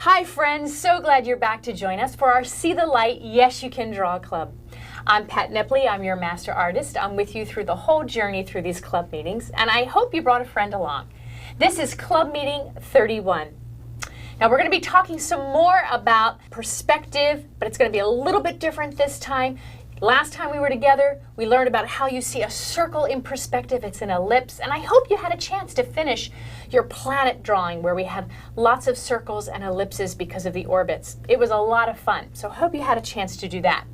Hi friends, so glad you're back to join us for our See the Light, Yes You Can Draw Club. I'm Pat Nipley, I'm your master artist. I'm with you through the whole journey through these club meetings, and I hope you brought a friend along. This is Club Meeting 31. Now we're going to be talking some more about perspective, but it's going to be a little bit different this time. Last time we were together, we learned about how you see a circle in perspective. It's an ellipse, and I hope you had a chance to finish your planet drawing where we had lots of circles and ellipses because of the orbits. It was a lot of fun, so I hope you had a chance to do that.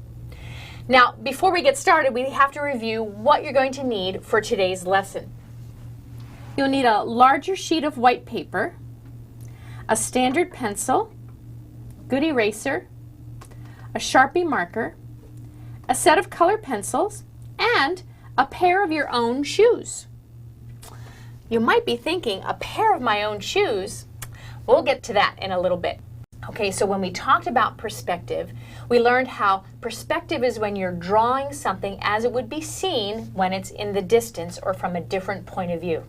Now, before we get started, we have to review what you're going to need for today's lesson. You'll need a larger sheet of white paper, a standard pencil, good eraser, a Sharpie marker, a set of colored pencils, and a pair of your own shoes. You might be thinking, a pair of my own shoes? We'll get to that in a little bit. Okay, so when we talked about perspective, we learned how perspective is when you're drawing something as it would be seen when it's in the distance or from a different point of view.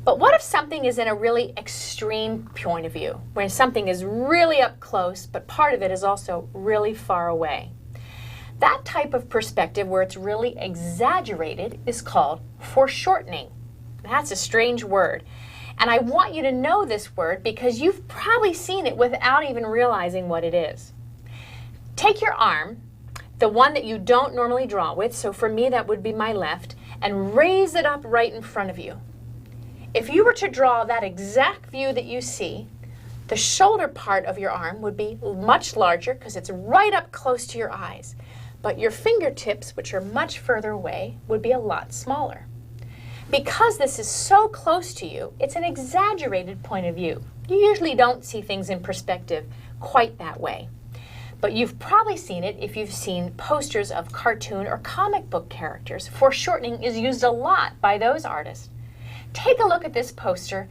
But what if something is in a really extreme point of view, where something is really up close, but part of it is also really far away? That type of perspective where it's really exaggerated is called foreshortening. That's a strange word. And I want you to know this word because you've probably seen it without even realizing what it is. Take your arm, the one that you don't normally draw with, so for me that would be my left, and raise it up right in front of you. If you were to draw that exact view that you see, the shoulder part of your arm would be much larger because it's right up close to your eyes. But your fingertips, which are much further away, would be a lot smaller. Because this is so close to you, it's an exaggerated point of view. You usually don't see things in perspective quite that way. But you've probably seen it if you've seen posters of cartoon or comic book characters. Foreshortening is used a lot by those artists. Take a look at this poster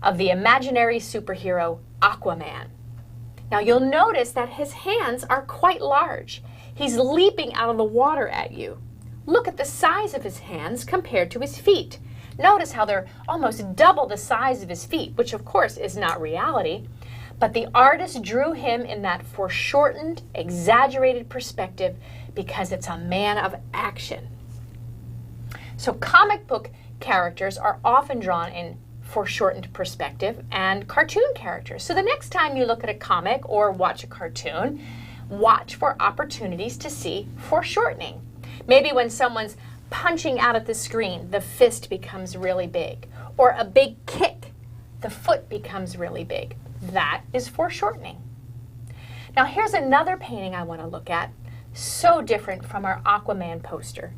of the imaginary superhero Aquaman. Now you'll notice that his hands are quite large. He's leaping out of the water at you. Look at the size of his hands compared to his feet. Notice how they're almost double the size of his feet, which of course is not reality. But the artist drew him in that foreshortened, exaggerated perspective because it's a man of action. So comic book characters are often drawn in foreshortened perspective and cartoon characters. So the next time you look at a comic or watch a cartoon, watch for opportunities to see foreshortening. Maybe when someone's punching out at the screen, the fist becomes really big. Or a big kick, the foot becomes really big. That is foreshortening. Now here's another painting I want to look at, so different from our Aquaman poster.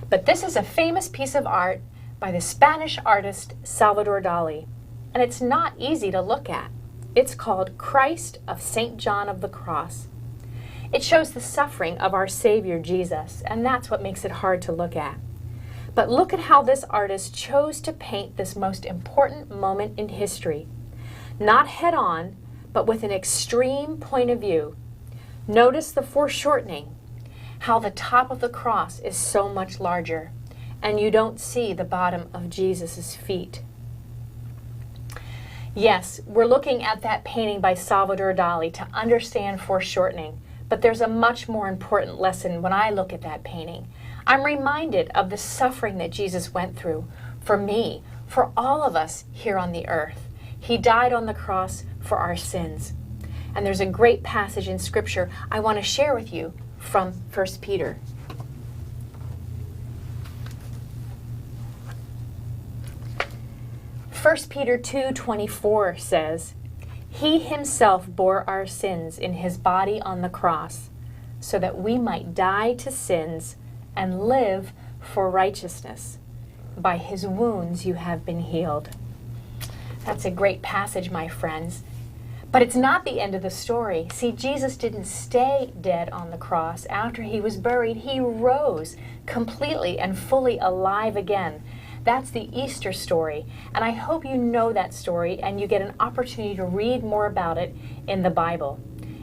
But this is a famous piece of art by the Spanish artist Salvador Dali. And it's not easy to look at. It's called Christ of St. John of the Cross. It shows the suffering of our Savior Jesus, and that's what makes it hard to look at. But look at how this artist chose to paint this most important moment in history. Not head on, but with an extreme point of view. Notice the foreshortening, how the top of the cross is so much larger, and you don't see the bottom of Jesus' feet. Yes, we're looking at that painting by Salvador Dali to understand foreshortening. But there's a much more important lesson when I look at that painting. I'm reminded of the suffering that Jesus went through for me, for all of us here on the earth. He died on the cross for our sins. And there's a great passage in Scripture I want to share with you from 1 Peter. First Peter 2:24 says, He himself bore our sins in his body on the cross, so that we might die to sins and live for righteousness. By his wounds you have been healed. That's a great passage, my friends. But it's not the end of the story. See, Jesus didn't stay dead on the cross. After he was buried, he rose completely and fully alive again. That's the Easter story, and I hope you know that story and you get an opportunity to read more about it in the Bible.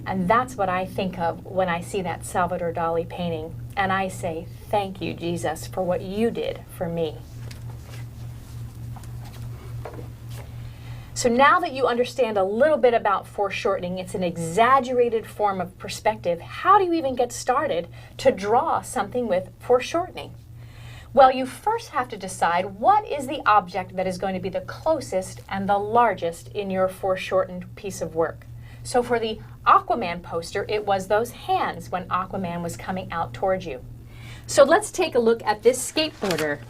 And that's what I think of when I see that Salvador Dali painting, and I say, thank you, Jesus, for what you did for me. So now that you understand a little bit about foreshortening, it's an exaggerated form of perspective. How do you even get started to draw something with foreshortening? Well, you first have to decide what is the object that is going to be the closest and the largest in your foreshortened piece of work. So for the Aquaman poster, it was those hands when Aquaman was coming out towards you. So let's take a look at this skateboarder.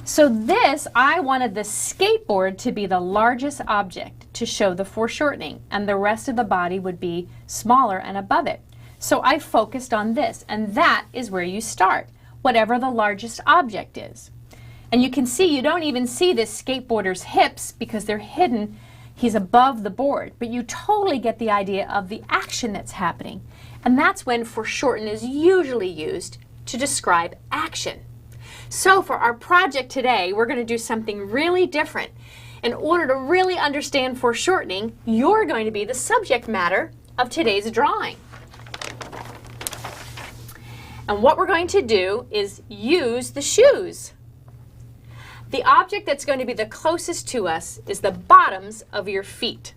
So this, I wanted the skateboard to be the largest object to show the foreshortening, and the rest of the body would be smaller and above it. So I focused on this, and that is where you start, whatever the largest object is. And you can see, you don't even see this skateboarder's hips because they're hidden. He's above the board, but you totally get the idea of the action that's happening. And that's when foreshorten is usually used to describe action. So for our project today, we're going to do something really different. In order to really understand foreshortening, you're going to be the subject matter of today's drawing. And what we're going to do is use the shoes. The object that's going to be the closest to us is the bottoms of your feet,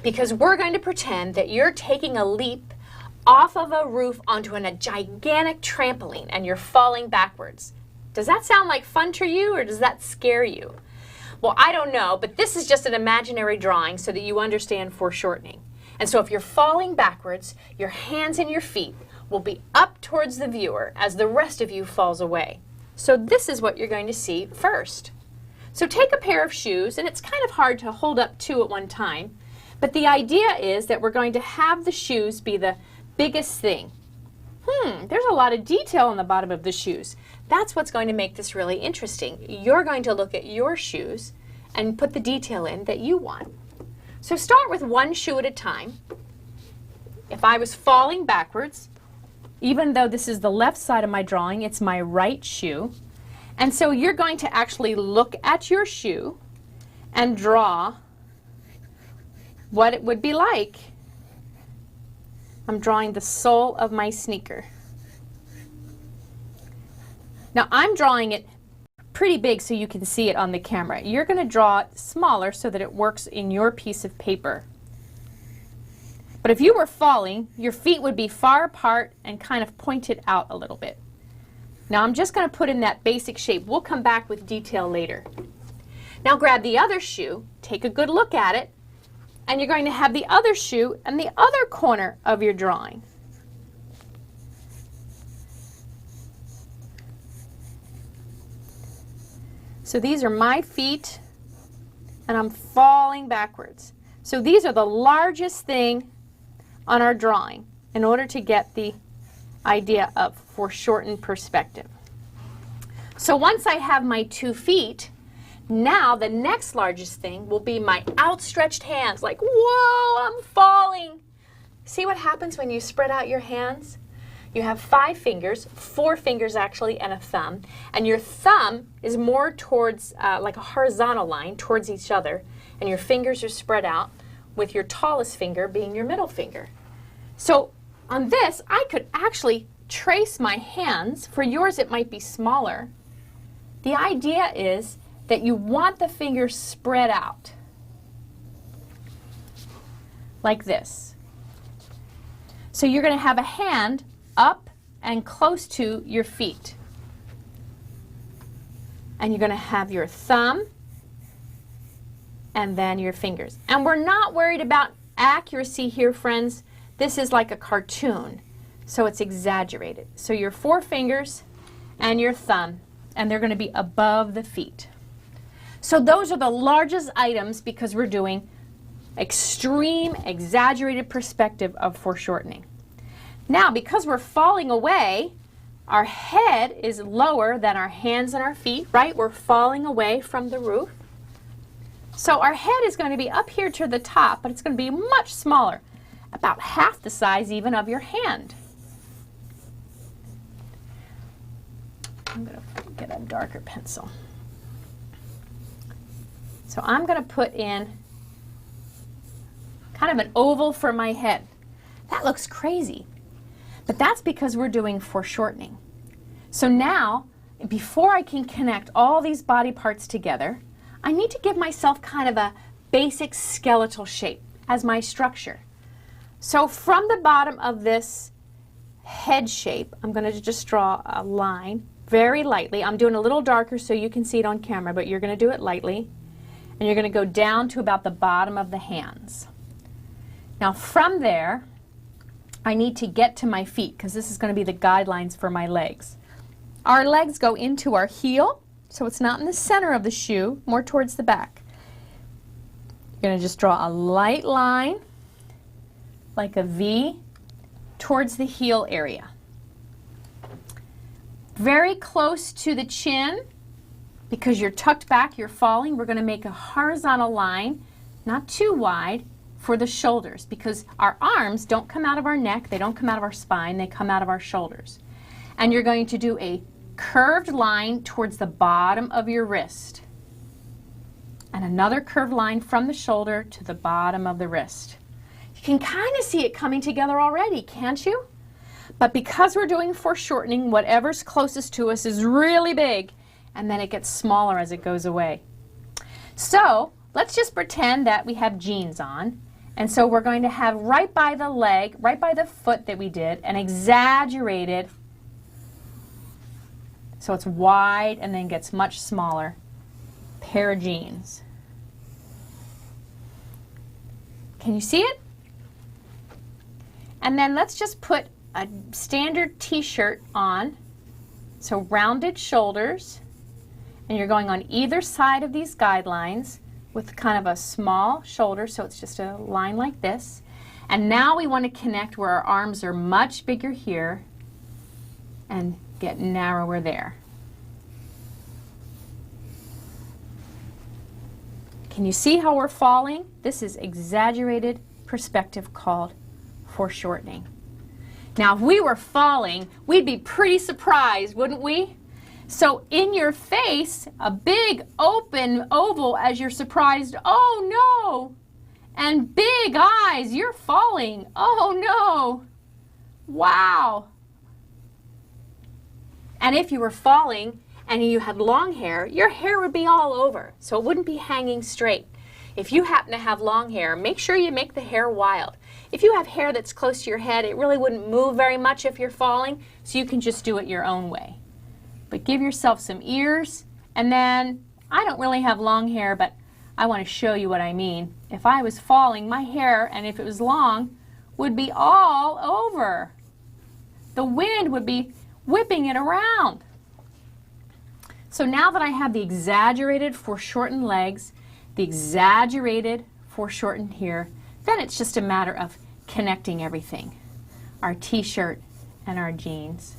because we're going to pretend that you're taking a leap off of a roof onto a gigantic trampoline and you're falling backwards. Does that sound like fun to you, or does that scare you? Well, I don't know, but this is just an imaginary drawing so that you understand foreshortening. And so if you're falling backwards, your hands and your feet will be up towards the viewer as the rest of you falls away. So this is what you're going to see first. So take a pair of shoes, and it's kind of hard to hold up two at one time, but the idea is that we're going to have the shoes be the biggest thing. There's a lot of detail on the bottom of the shoes. That's what's going to make this really interesting. You're going to look at your shoes and put the detail in that you want. So start with one shoe at a time. If I was falling backwards, even though this is the left side of my drawing, it's my right shoe. And so you're going to actually look at your shoe and draw what it would be like. I'm drawing the sole of my sneaker. Now I'm drawing it pretty big so you can see it on the camera. You're going to draw it smaller so that it works in your piece of paper. But if you were falling, your feet would be far apart and kind of pointed out a little bit. Now I'm just going to put in that basic shape. We'll come back with detail later. Now grab the other shoe, take a good look at it, and you're going to have the other shoe in the other corner of your drawing. So these are my feet, and I'm falling backwards. So these are the largest thing on our drawing in order to get the idea of foreshortened perspective. So once I have my 2 feet, now the next largest thing will be my outstretched hands, like, whoa, I'm falling. See what happens when you spread out your hands? You have 5 fingers, 4 fingers actually, and a thumb. And your thumb is more towards, like a horizontal line towards each other. And your fingers are spread out, with your tallest finger being your middle finger. So on this, I could actually trace my hands. For yours, it might be smaller. The idea is that you want the fingers spread out, like this. So you're going to have a hand up and close to your feet. And you're going to have your thumb and then your fingers. And we're not worried about accuracy here, friends. This is like a cartoon, so it's exaggerated. So your 4 fingers and your thumb, and they're going to be above the feet. So those are the largest items because we're doing extreme, exaggerated perspective of foreshortening. Now, because we're falling away, our head is lower than our hands and our feet, right? We're falling away from the roof. So our head is going to be up here to the top, but it's going to be much smaller, about half the size even of your hand. I'm going to get a darker pencil. So I'm going to put in kind of an oval for my head. That looks crazy. But that's because we're doing foreshortening. So now, before I can connect all these body parts together, I need to give myself kind of a basic skeletal shape as my structure. So from the bottom of this head shape, I'm going to just draw a line very lightly. I'm doing a little darker so you can see it on camera, but you're going to do it lightly. And you're going to go down to about the bottom of the hands. Now from there, I need to get to my feet because this is going to be the guidelines for my legs. Our legs go into our heel, so it's not in the center of the shoe, more towards the back. You're going to just draw a light line, like a V, towards the heel area. Very close to the chin, because you're tucked back, you're falling, we're going to make a horizontal line, not too wide, for the shoulders, because our arms don't come out of our neck, they don't come out of our spine, they come out of our shoulders. And you're going to do a curved line towards the bottom of your wrist. And another curved line from the shoulder to the bottom of the wrist. You can kind of see it coming together already, can't you? But because we're doing foreshortening, whatever's closest to us is really big, and then it gets smaller as it goes away. So let's just pretend that we have jeans on, and so we're going to have right by the leg, right by the foot that we did, an exaggerated, so it's wide and then gets much smaller, pair of jeans. Can you see it? And then let's just put a standard t-shirt on, so rounded shoulders, and you're going on either side of these guidelines with kind of a small shoulder, so it's just a line like this. And now we want to connect where our arms are much bigger here and get narrower there. Can you see how we're falling? This is exaggerated perspective called foreshortening. Now, if we were falling, we'd be pretty surprised, wouldn't we? So in your face, a big open oval as you're surprised, oh no! And big eyes, you're falling, oh no! Wow! And if you were falling and you had long hair, your hair would be all over, so it wouldn't be hanging straight. If you happen to have long hair, make sure you make the hair wild. If you have hair that's close to your head, it really wouldn't move very much if you're falling, so you can just do it your own way. But give yourself some ears, and then, I don't really have long hair, but I want to show you what I mean. If I was falling, my hair, and if it was long, would be all over. The wind would be whipping it around. So now that I have the exaggerated foreshortened legs, the exaggerated foreshortened here, then it's just a matter of connecting everything. Our t-shirt and our jeans.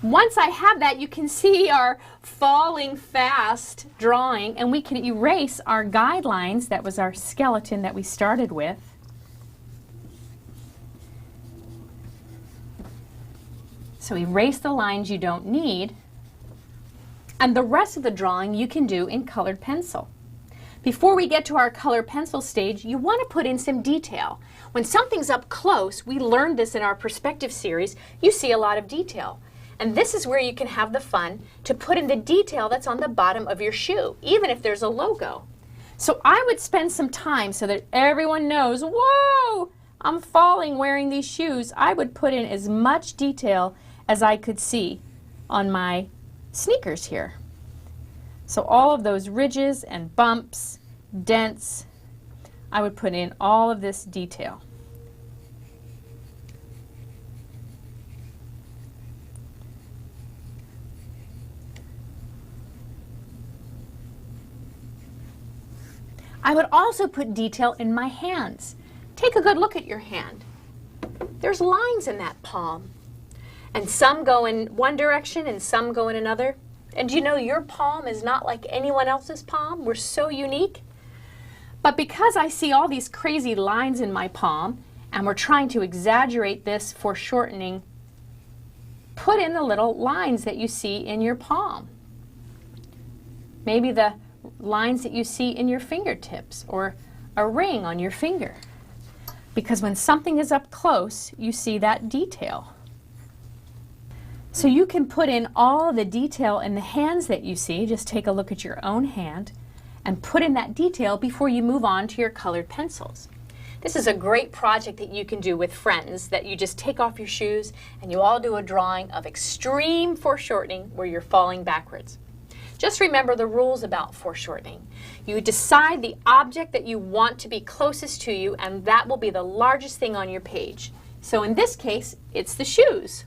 Once I have that, you can see our falling fast drawing, and we can erase our guidelines. That was our skeleton that we started with. So erase the lines you don't need, and the rest of the drawing you can do in colored pencil. Before we get to our color pencil stage, you want to put in some detail. When something's up close, we learned this in our perspective series, you see a lot of detail. And this is where you can have the fun to put in the detail that's on the bottom of your shoe, even if there's a logo. So I would spend some time so that everyone knows, whoa, I'm falling wearing these shoes. I would put in as much detail as I could see on my sneakers here. So all of those ridges and bumps, dents, I would put in all of this detail. I would also put detail in my hands. Take a good look at your hand. There's lines in that palm. And some go in one direction and some go in another. And you know, your palm is not like anyone else's palm. We're so unique. But because I see all these crazy lines in my palm, and we're trying to exaggerate this foreshortening, put in the little lines that you see in your palm. Maybe the lines that you see in your fingertips, or a ring on your finger. Because when something is up close, you see that detail. So you can put in all the detail in the hands that you see. Just take a look at your own hand and put in that detail before you move on to your colored pencils. This is a great project that you can do with friends, that you just take off your shoes and you all do a drawing of extreme foreshortening where you're falling backwards. Just remember the rules about foreshortening. You decide the object that you want to be closest to you, and that will be the largest thing on your page. So in this case, it's the shoes.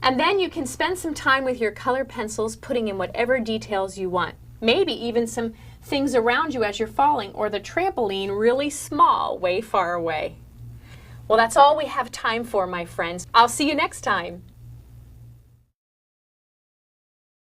And then you can spend some time with your colored pencils putting in whatever details you want. Maybe even some things around you as you're falling, or the trampoline really small, way far away. Well, that's all we have time for, my friends. I'll see you next time.